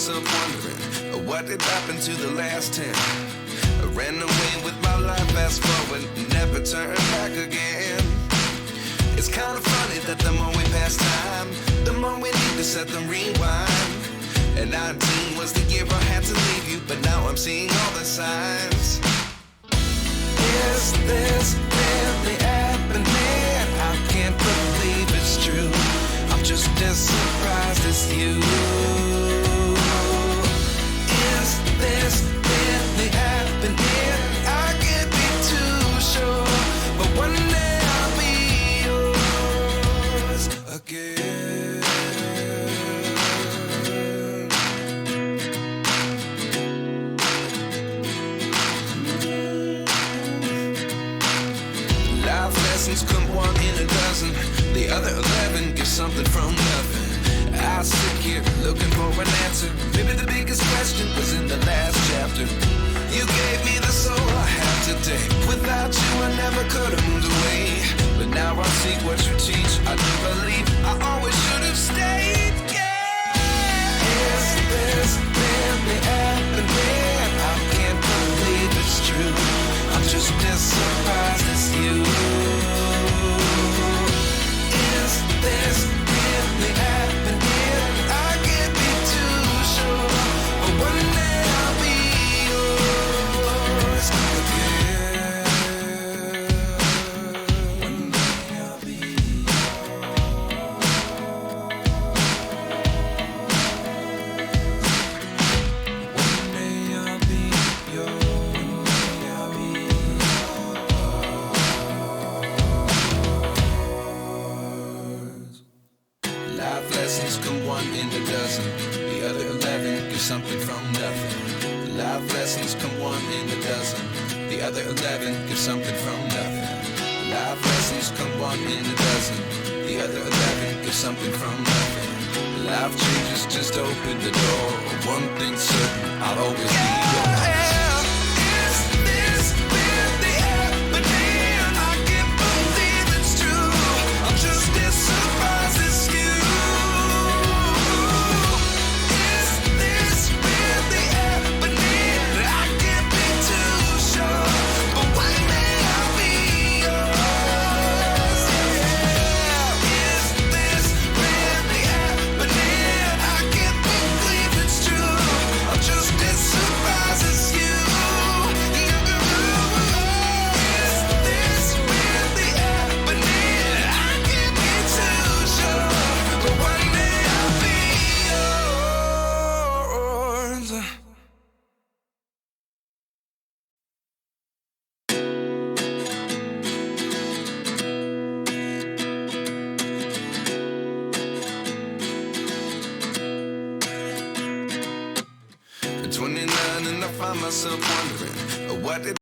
myself wondering what did happen to the last 10. I ran away with my life, fast forward, never turn back again. It's kind of funny that the more we pass time, the more we need to set the rewind. And 19 was the year I had to leave you, but now I'm seeing all the signs. Is this really happening? I can't believe it's true. I'm just as surprised as you. Is this really happening? I can't be too sure, but one day I'll be yours again. Life lessons come one in a dozen. The other 11 give something from nothing. I sit here looking for an answer. Maybe the biggest question was in the last chapter. You gave me the soul I have today. Without you I never could have moved away. But now I see what you teach. I do believe I always should have stayed. Yeah. Is this really happening? I can't believe it's true. I'm just as surprised as you. Is this really happening? I can't be too sure, but one day I'll be yours again. One day I'll be One day I'll be yours. One day I'll be yours. Life lessons come one in a dozen. The other 11 give something from nothing. Life lessons come one in a dozen. The other 11 give something from nothing. Life lessons come one in a dozen. The other 11 give something from nothing. Life changes just open the door. One thing's certain, I'll always be yours. Is this really happening? I can't believe it's true. I'm just as surprised as you. Is this really happening? I can't be too sure, but one day I'll be yours. Yeah. Is this really happening? I can't believe it's true. I'm just as surprised as you. Is this really happening? I can't be too sure, but one day I'll be yours. 29 and I find myself wondering what did